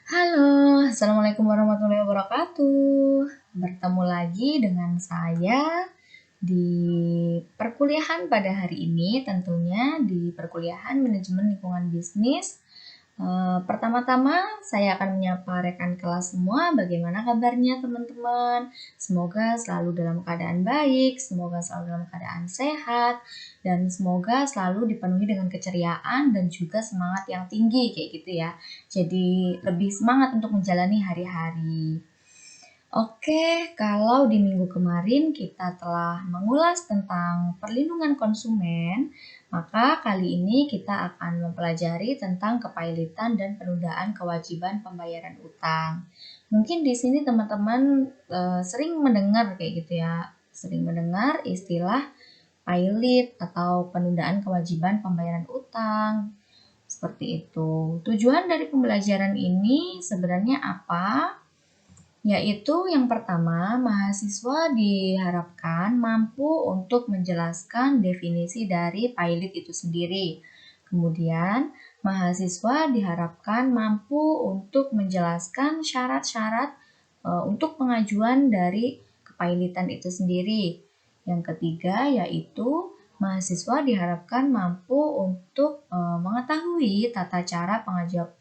Halo, Assalamualaikum warahmatullahi wabarakatuh. Bertemu lagi dengan saya di perkuliahan pada hari ini, tentunya di perkuliahan manajemen lingkungan bisnis. Pertama-tama saya akan menyapa rekan kelas semua, bagaimana kabarnya teman-teman? Semoga selalu dalam keadaan baik, semoga selalu dalam keadaan sehat, dan semoga selalu dipenuhi dengan keceriaan dan juga semangat yang tinggi kayak gitu ya. Jadi lebih semangat untuk menjalani hari-hari. Oke, kalau di minggu kemarin kita telah mengulas tentang perlindungan konsumen, maka kali ini kita akan mempelajari tentang kepailitan dan penundaan kewajiban pembayaran utang. Mungkin di sini teman-teman sering mendengar kayak gitu ya, sering mendengar istilah pailit atau penundaan kewajiban pembayaran utang. Seperti itu. Tujuan dari pembelajaran ini sebenarnya apa? Yaitu yang pertama, mahasiswa diharapkan mampu untuk menjelaskan definisi dari pailit itu sendiri. Kemudian, mahasiswa diharapkan mampu untuk menjelaskan syarat-syarat untuk pengajuan dari kepailitan itu sendiri. Yang ketiga, yaitu mahasiswa diharapkan mampu untuk mengetahui tata cara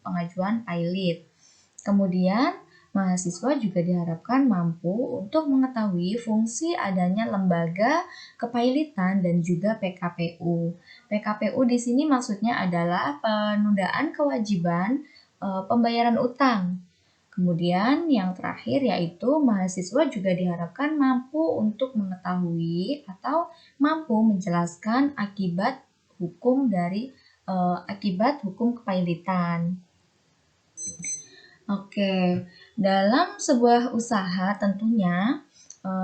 pengajuan pailit. Kemudian, mahasiswa juga diharapkan mampu untuk mengetahui fungsi adanya lembaga kepailitan dan juga PKPU. PKPU di sini maksudnya adalah penundaan kewajiban pembayaran utang. Kemudian yang terakhir yaitu mahasiswa juga diharapkan mampu untuk mengetahui atau mampu menjelaskan akibat hukum kepailitan. Oke, dalam sebuah usaha tentunya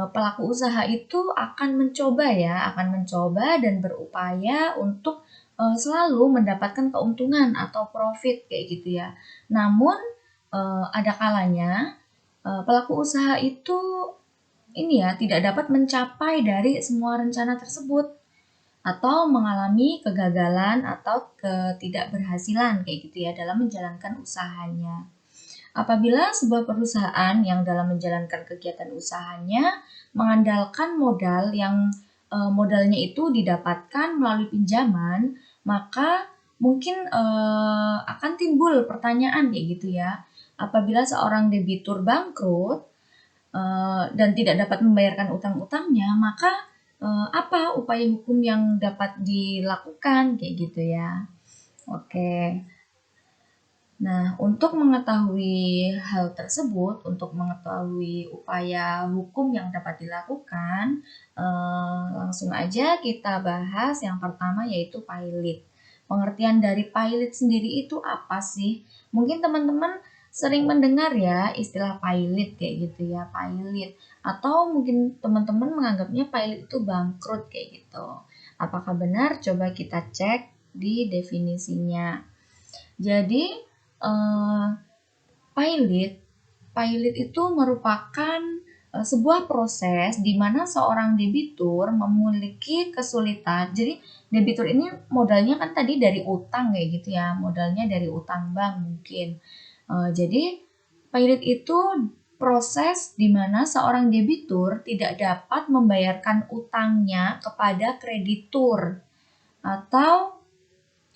pelaku usaha itu akan mencoba dan berupaya untuk selalu mendapatkan keuntungan atau profit kayak gitu ya. Namun ada kalanya pelaku usaha itu tidak dapat mencapai dari semua rencana tersebut atau mengalami kegagalan atau ketidakberhasilan kayak gitu ya dalam menjalankan usahanya. Apabila sebuah perusahaan yang dalam menjalankan kegiatan usahanya mengandalkan modal yang modalnya itu didapatkan melalui pinjaman, maka mungkin akan timbul pertanyaan kayak gitu ya. Apabila seorang debitur bangkrut dan tidak dapat membayarkan utang-utangnya, maka apa upaya hukum yang dapat dilakukan kayak gitu ya. Oke. Nah, untuk mengetahui hal tersebut, untuk mengetahui upaya hukum yang dapat dilakukan, langsung aja kita bahas yang pertama yaitu pailit. Pengertian dari pailit sendiri itu apa sih? Mungkin teman-teman sering mendengar ya istilah pailit kayak gitu ya, pailit. Atau mungkin teman-teman menganggapnya pailit itu bangkrut kayak gitu. Apakah benar? Coba kita cek di definisinya. Jadi, eh, Pilot, pilot itu merupakan sebuah proses di mana seorang debitur memiliki kesulitan. Jadi debitur ini modalnya kan tadi dari utang kayak gitu ya, modalnya dari utang bank mungkin. Jadi pilot itu proses di mana seorang debitur tidak dapat membayarkan utangnya kepada kreditur atau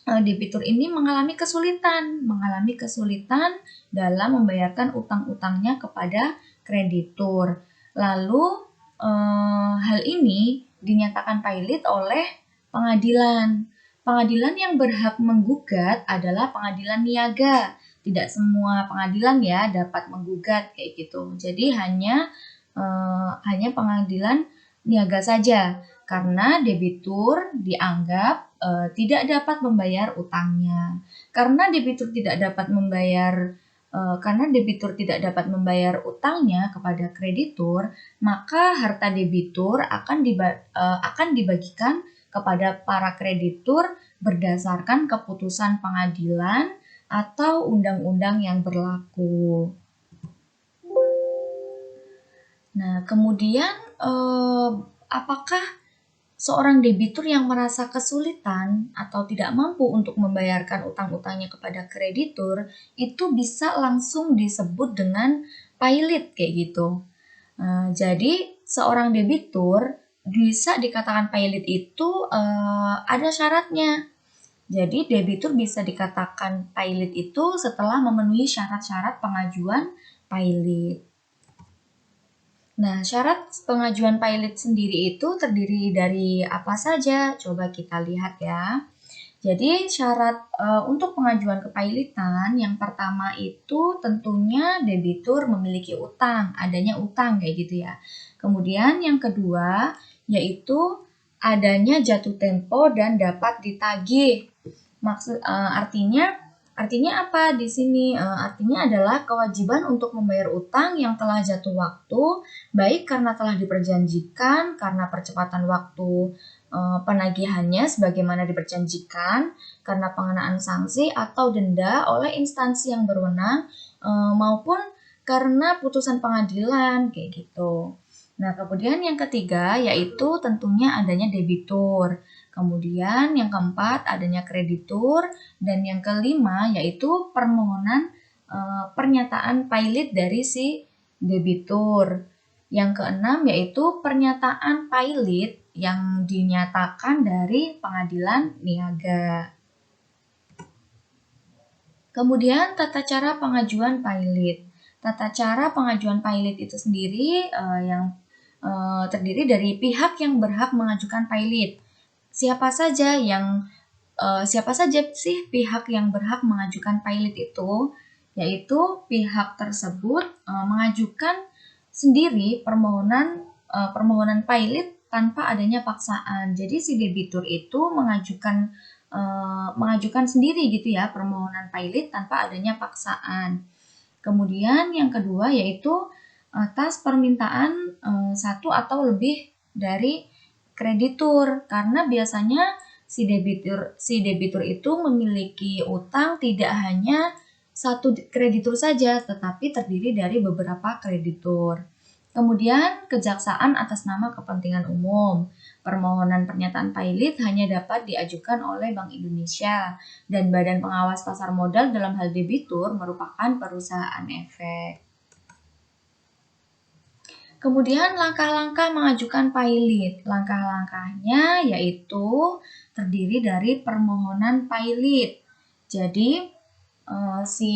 debitur ini mengalami kesulitan dalam membayarkan utang-utangnya kepada kreditur. Lalu hal ini dinyatakan pailit oleh pengadilan. Pengadilan yang berhak menggugat adalah pengadilan niaga. Tidak semua pengadilan ya dapat menggugat kayak gitu. Jadi hanya pengadilan niaga saja karena debitur dianggap tidak dapat membayar utangnya. Karena debitur tidak dapat membayar utangnya kepada kreditur, maka harta debitur akan dibagikan kepada para kreditur berdasarkan keputusan pengadilan atau undang-undang yang berlaku. Nah, kemudian apakah seorang debitur yang merasa kesulitan atau tidak mampu untuk membayarkan utang-utangnya kepada kreditur, itu bisa langsung disebut dengan pailit kayak gitu. Jadi seorang debitur bisa dikatakan pailit itu ada syaratnya. Jadi debitur bisa dikatakan pailit itu setelah memenuhi syarat-syarat pengajuan pailit. Nah, syarat pengajuan pailit sendiri itu terdiri dari apa saja? Coba kita lihat ya. Jadi syarat untuk pengajuan kepailitan yang pertama itu tentunya debitur memiliki utang, adanya utang kayak gitu ya. Kemudian yang kedua yaitu adanya jatuh tempo dan dapat ditagih. Artinya apa di sini? Artinya adalah kewajiban untuk membayar utang yang telah jatuh waktu, baik karena telah diperjanjikan, karena percepatan waktu penagihannya sebagaimana diperjanjikan, karena pengenaan sanksi atau denda oleh instansi yang berwenang, maupun karena putusan pengadilan kayak gitu. Nah, kemudian yang ketiga yaitu tentunya adanya debitur. Kemudian yang keempat adanya kreditur dan yang kelima yaitu permohonan pernyataan pailit dari si debitur. Yang keenam yaitu pernyataan pailit yang dinyatakan dari pengadilan niaga. Kemudian tata cara pengajuan pailit. Tata cara pengajuan pailit itu sendiri yang terdiri dari pihak yang berhak mengajukan pailit. Siapa saja sih pihak yang berhak mengajukan pailit itu? Yaitu pihak tersebut mengajukan sendiri permohonan pailit tanpa adanya paksaan. Jadi si debitur itu mengajukan sendiri gitu ya permohonan pailit tanpa adanya paksaan. Kemudian yang kedua yaitu atas permintaan satu atau lebih dari kreditur, karena biasanya si debitur itu memiliki utang tidak hanya satu kreditur saja, tetapi terdiri dari beberapa kreditur. Kemudian kejaksaan atas nama kepentingan umum. Permohonan pernyataan pailit hanya dapat diajukan oleh Bank Indonesia dan Badan Pengawas Pasar Modal dalam hal debitur merupakan perusahaan efek. Kemudian langkah-langkah mengajukan pailit. Langkah-langkahnya yaitu terdiri dari permohonan pailit. Jadi si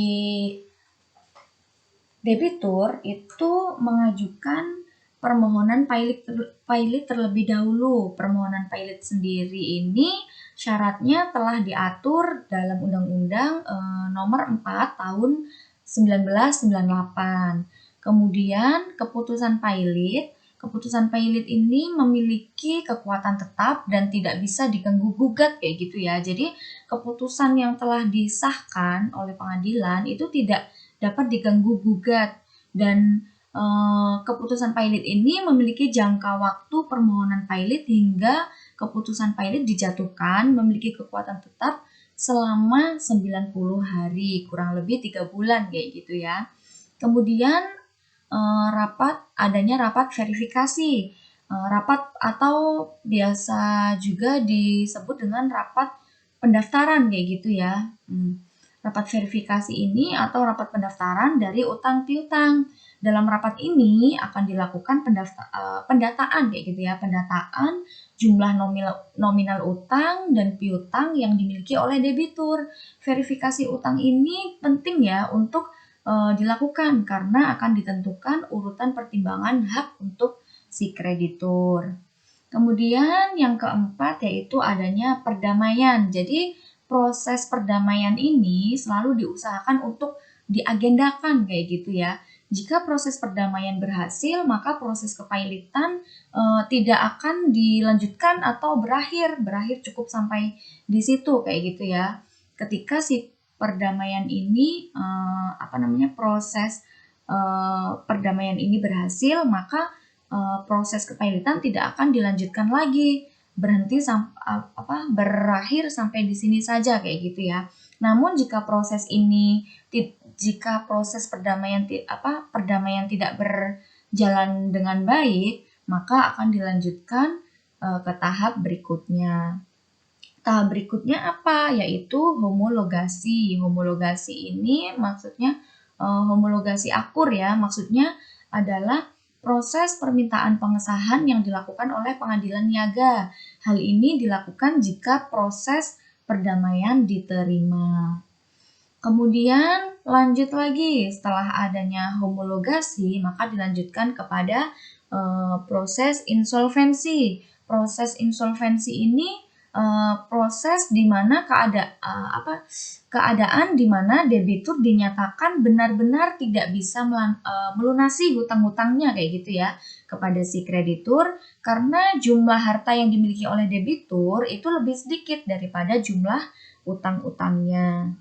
debitur itu mengajukan permohonan pailit terlebih dahulu. Permohonan pailit sendiri ini syaratnya telah diatur dalam Undang-Undang Nomor 4 Tahun 1998. Kemudian keputusan pailit ini memiliki kekuatan tetap dan tidak bisa diganggu gugat kayak gitu ya. Jadi keputusan yang telah disahkan oleh pengadilan itu tidak dapat diganggu gugat dan keputusan pailit ini memiliki jangka waktu permohonan pailit hingga keputusan pailit dijatuhkan memiliki kekuatan tetap selama 90 hari, kurang lebih 3 bulan kayak gitu ya. Kemudian adanya rapat verifikasi. Rapat atau biasa juga disebut dengan rapat pendaftaran kayak gitu ya. Rapat verifikasi ini atau rapat pendaftaran dari utang piutang. Dalam rapat ini akan dilakukan pendataan kayak gitu ya, pendataan jumlah nominal utang dan piutang yang dimiliki oleh debitur. Verifikasi utang ini penting ya untuk dilakukan karena akan ditentukan urutan pertimbangan hak untuk si kreditur. Kemudian yang keempat yaitu adanya perdamaian. Jadi proses perdamaian ini selalu diusahakan untuk diagendakan kayak gitu ya. Jika proses perdamaian berhasil, maka proses kepailitan tidak akan dilanjutkan atau berakhir cukup sampai di situ kayak gitu ya. Ketika si perdamaian ini proses perdamaian ini berhasil, maka proses kepailitan tidak akan dilanjutkan lagi, berakhir sampai di sini saja kayak gitu ya. Namun jika proses perdamaian tidak berjalan dengan baik, maka akan dilanjutkan ke tahap berikutnya. Tahap berikutnya apa? Yaitu homologasi. Homologasi ini maksudnya homologasi akur ya, maksudnya adalah proses permintaan pengesahan yang dilakukan oleh pengadilan niaga. Hal ini dilakukan jika proses perdamaian diterima. Kemudian lanjut lagi, setelah adanya homologasi, maka dilanjutkan kepada proses insolvensi. Proses insolvensi ini proses di mana keadaan di mana debitur dinyatakan benar-benar tidak bisa melunasi hutang-hutangnya kayak gitu ya kepada si kreditur karena jumlah harta yang dimiliki oleh debitur itu lebih sedikit daripada jumlah utang-utangnya.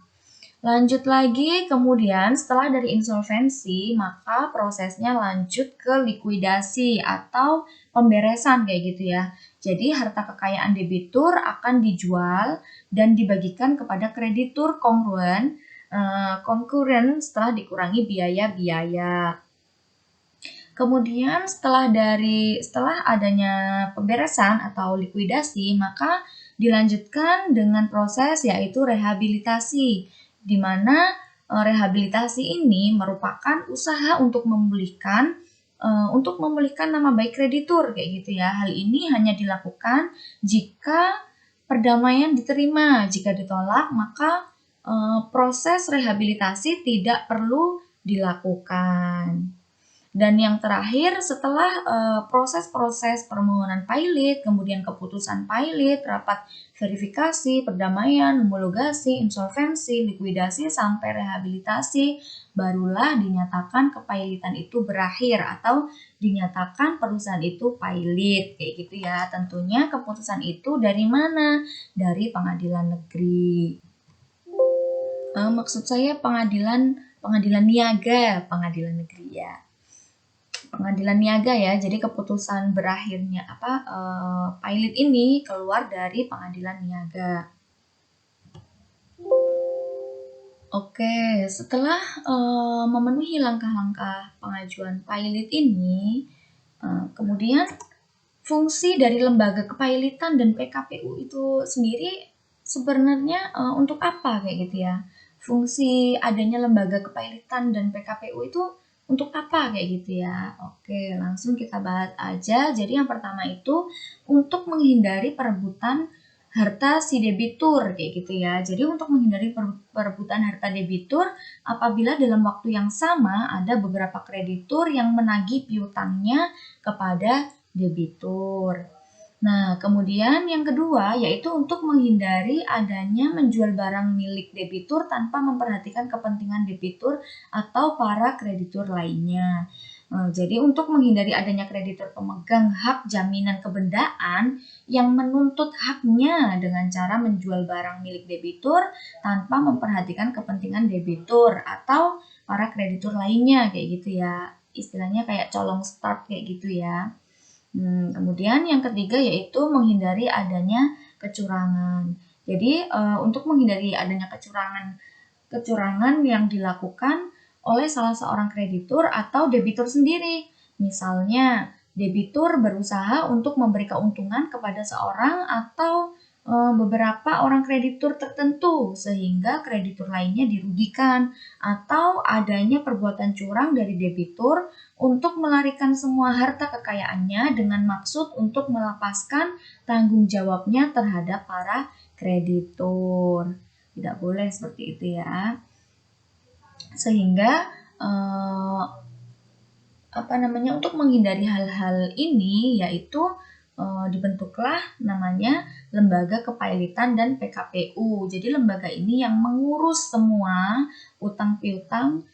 Lanjut lagi, kemudian setelah dari insolvensi, maka prosesnya lanjut ke likuidasi atau pemberesan kayak gitu ya. Jadi harta kekayaan debitur akan dijual dan dibagikan kepada kreditur konkuren setelah dikurangi biaya-biaya. Kemudian setelah adanya pemberesan atau likuidasi, maka dilanjutkan dengan proses yaitu rehabilitasi, di mana rehabilitasi ini merupakan usaha untuk memulihkan nama baik kreditur kayak gitu ya. Hal ini hanya dilakukan jika perdamaian diterima. Jika ditolak, maka proses rehabilitasi tidak perlu dilakukan. Dan yang terakhir, setelah proses-proses permohonan pilot, kemudian keputusan pilot, rapat verifikasi, perdamaian, homologasi, insolvensi, likuidasi, sampai rehabilitasi, barulah dinyatakan kepailitan itu berakhir atau dinyatakan perusahaan itu pilot, kayak gitu ya. Tentunya keputusan itu dari mana? Dari pengadilan negeri. Maksud saya pengadilan niaga, pengadilan negeri ya. Pengadilan niaga ya, jadi keputusan berakhirnya pilot ini keluar dari pengadilan niaga. Oke, setelah memenuhi langkah-langkah pengajuan pilot ini, kemudian fungsi dari lembaga kepailitan dan PKPU itu sendiri sebenarnya untuk apa kayak gitu ya? Fungsi adanya lembaga kepailitan dan PKPU itu untuk apa kayak gitu ya? Oke, langsung kita bahas aja. Jadi yang pertama itu untuk menghindari perebutan harta si debitur kayak gitu ya. Jadi untuk menghindari perebutan harta debitur apabila dalam waktu yang sama ada beberapa kreditur yang menagih piutangnya kepada debitur. Nah, kemudian yang kedua yaitu untuk menghindari adanya menjual barang milik debitur tanpa memperhatikan kepentingan debitur atau para kreditur lainnya. Jadi untuk menghindari adanya kreditur pemegang hak jaminan kebendaan yang menuntut haknya dengan cara menjual barang milik debitur tanpa memperhatikan kepentingan debitur atau para kreditur lainnya kayak gitu ya. Istilahnya kayak colong start kayak gitu ya. Kemudian yang ketiga yaitu menghindari adanya kecurangan. Jadi untuk menghindari adanya kecurangan yang dilakukan oleh salah seorang kreditur atau debitur sendiri. Misalnya, debitur berusaha untuk memberi keuntungan kepada seorang atau beberapa orang kreditur tertentu sehingga kreditur lainnya dirugikan atau adanya perbuatan curang dari debitur untuk melarikan semua harta kekayaannya dengan maksud untuk melepaskan tanggung jawabnya terhadap para kreditur. Tidak boleh seperti itu ya. Sehingga untuk menghindari hal-hal ini yaitu dibentuklah namanya Lembaga Kepailitan dan PKPU. Jadi lembaga ini yang mengurus semua utang piutang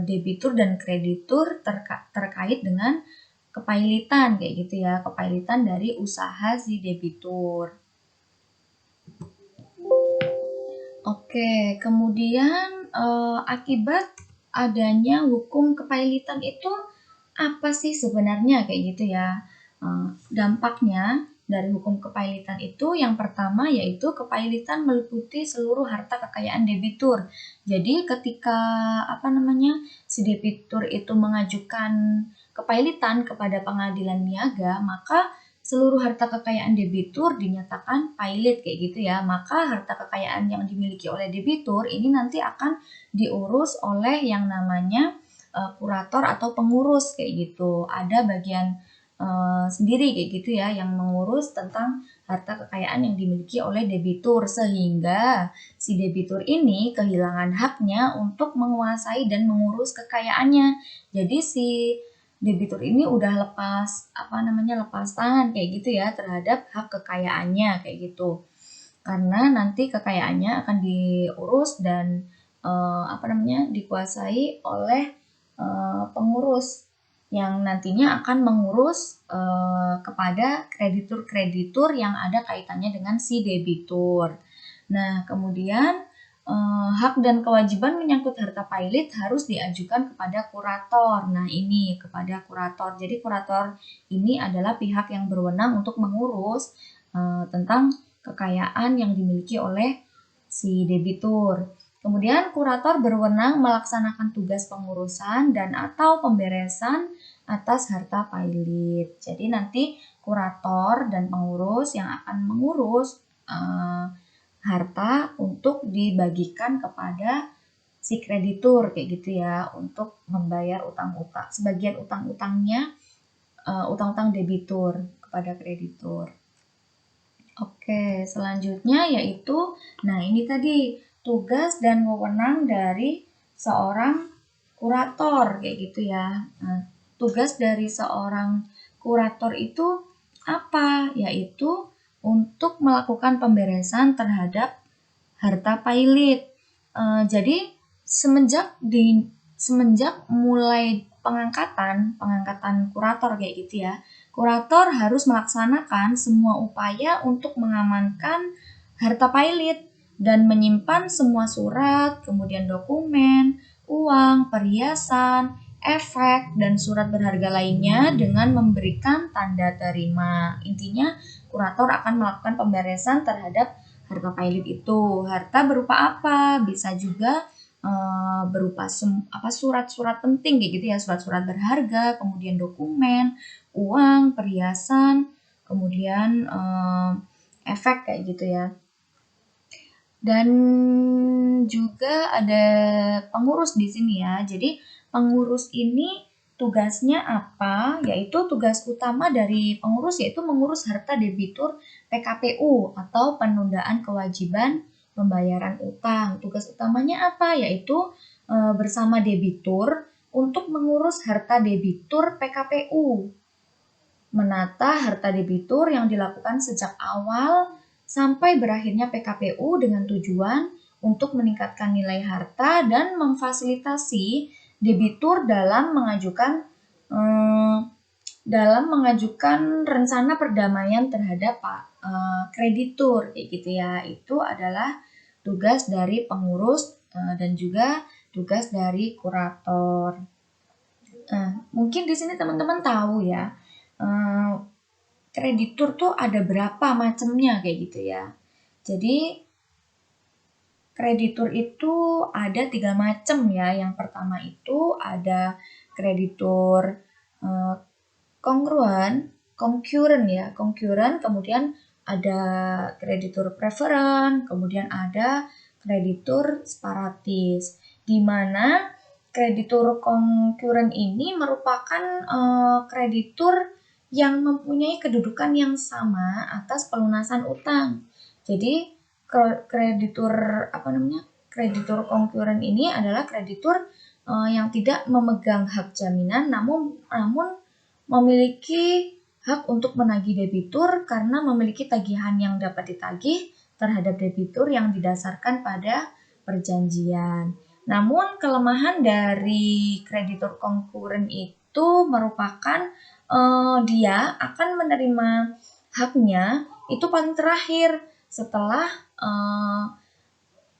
debitur dan kreditur terkait dengan kepailitan kayak gitu ya, kepailitan dari usaha si debitur. Oke, kemudian akibat adanya hukum kepailitan itu apa sih sebenarnya kayak gitu ya? Dampaknya dari hukum kepailitan itu yang pertama yaitu kepailitan meliputi seluruh harta kekayaan debitur. Jadi ketika si debitur itu mengajukan kepailitan kepada pengadilan niaga, maka seluruh harta kekayaan debitur dinyatakan pilot kayak gitu ya, maka harta kekayaan yang dimiliki oleh debitur ini nanti akan diurus oleh yang namanya kurator atau pengurus kayak gitu. Ada bagian sendiri kayak gitu ya yang mengurus tentang harta kekayaan yang dimiliki oleh debitur, sehingga si debitur ini kehilangan haknya untuk menguasai dan mengurus kekayaannya. Jadi si debitur ini udah lepas tangan kayak gitu ya terhadap hak kekayaannya kayak gitu. Karena nanti kekayaannya akan diurus dan dikuasai oleh pengurus yang nantinya akan mengurus kepada kreditur-kreditur yang ada kaitannya dengan si debitur. Nah, kemudian hak dan kewajiban menyangkut harta pilot harus diajukan kepada kurator. Nah, ini kepada kurator. Jadi kurator ini adalah pihak yang berwenang untuk mengurus tentang kekayaan yang dimiliki oleh si debitur. Kemudian kurator berwenang melaksanakan tugas pengurusan dan atau pemberesan atas harta pilot. Jadi nanti kurator dan pengurus yang akan mengurus harta untuk dibagikan kepada si kreditur kayak gitu ya untuk membayar utang-utang. Sebagian utang-utangnya utang-utang debitur kepada kreditur. Oke, selanjutnya yaitu ini tadi tugas dan wewenang dari seorang kurator kayak gitu ya. Nah, tugas dari seorang kurator itu apa? Yaitu untuk melakukan pemberesan terhadap harta pilot. Jadi semenjak mulai pengangkatan kurator kayak gitu ya. Kurator harus melaksanakan semua upaya untuk mengamankan harta pilot dan menyimpan semua surat, kemudian dokumen, uang, perhiasan, efek, dan surat berharga lainnya dengan memberikan tanda terima. Intinya, kurator akan melakukan pemberesan terhadap harta pilot itu. Harta berupa apa? Bisa juga berupa surat-surat penting kayak gitu ya, surat-surat berharga, kemudian dokumen, uang, perhiasan, kemudian efek kayak gitu ya. Dan juga ada pengurus di sini ya. Jadi pengurus ini tugasnya apa? Yaitu tugas utama dari pengurus yaitu mengurus harta debitur PKPU atau penundaan kewajiban pembayaran utang. Tugas utamanya apa? Yaitu bersama debitur untuk mengurus harta debitur PKPU. Menata harta debitur yang dilakukan sejak awal sampai berakhirnya PKPU dengan tujuan untuk meningkatkan nilai harta dan memfasilitasi debitur dalam mengajukan rencana perdamaian terhadap kreditur kayak gitu ya. Itu adalah tugas dari pengurus dan juga tugas dari kurator. Mungkin di sini teman-teman tahu ya. Kreditur tuh ada berapa macamnya kayak gitu ya. Jadi kreditur itu ada 3 macam ya. Yang pertama itu ada kreditur concurrent ya, kemudian ada kreditur preferent, kemudian ada kreditur separatis. Di mana kreditur concurrent ini merupakan kreditur yang mempunyai kedudukan yang sama atas pelunasan utang. Jadi kreditur concurrent ini adalah kreditur yang tidak memegang hak jaminan namun memiliki hak untuk menagih debitur karena memiliki tagihan yang dapat ditagih terhadap debitur yang didasarkan pada perjanjian. Namun kelemahan dari kreditur concurrent itu merupakan dia akan menerima haknya itu paling terakhir setelah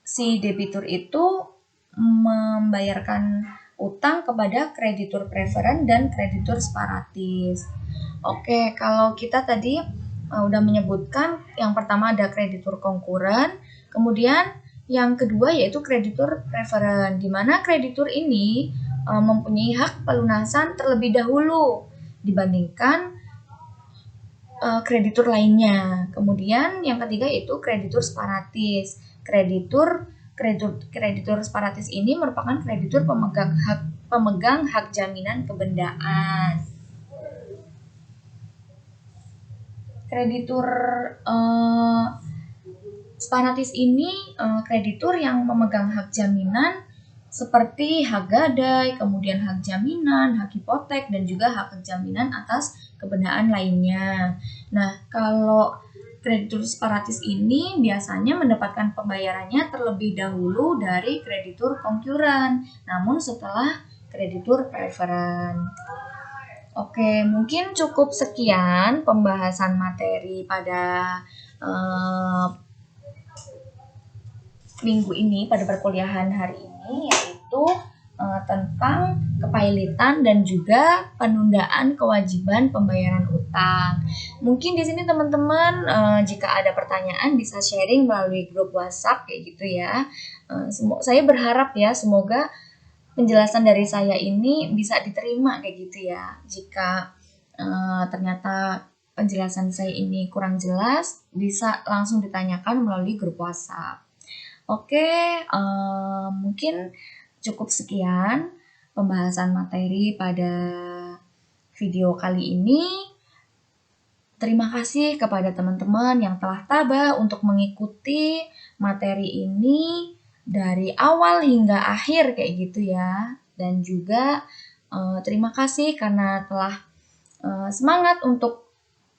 si debitur itu membayarkan utang kepada kreditur preferent dan kreditur separatis. Oke, kalau kita tadi udah menyebutkan yang pertama ada kreditur concurrent, kemudian yang kedua yaitu kreditur preferent, di mana kreditur ini mempunyai hak pelunasan terlebih dahulu dibandingkan kreditur lainnya. Kemudian yang ketiga itu kreditur separatis. Kreditur separatis ini merupakan kreditur pemegang hak jaminan kebendaan. Kreditur separatis ini kreditur yang memegang hak jaminan seperti hak gadai, kemudian hak jaminan, hak hipotek, dan juga hak jaminan atas kebendaan lainnya. Nah, kalau kreditur separatis ini biasanya mendapatkan pembayarannya terlebih dahulu dari kreditur konkuren, namun setelah kreditur preferen. Oke, mungkin cukup sekian pembahasan materi pada minggu ini, pada perkuliahan hari ini, yaitu tentang kepailitan dan juga penundaan kewajiban pembayaran utang. Mungkin di sini teman-teman jika ada pertanyaan bisa sharing melalui grup WhatsApp kayak gitu ya. Saya berharap ya semoga penjelasan dari saya ini bisa diterima kayak gitu ya. Jika ternyata penjelasan saya ini kurang jelas, bisa langsung ditanyakan melalui grup WhatsApp. Oke, mungkin cukup sekian pembahasan materi pada video kali ini. Terima kasih kepada teman-teman yang telah tabah untuk mengikuti materi ini dari awal hingga akhir kayak gitu ya. Dan juga terima kasih karena telah semangat untuk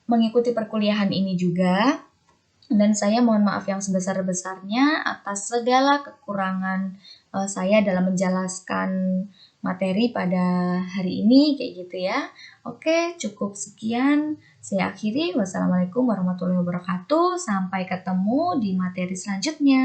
mengikuti perkuliahan ini juga. Dan saya mohon maaf yang sebesar-besarnya atas segala kekurangan saya dalam menjelaskan materi pada hari ini kayak gitu ya. Oke, cukup sekian. Saya akhiri. Wassalamualaikum warahmatullahi wabarakatuh. Sampai ketemu di materi selanjutnya.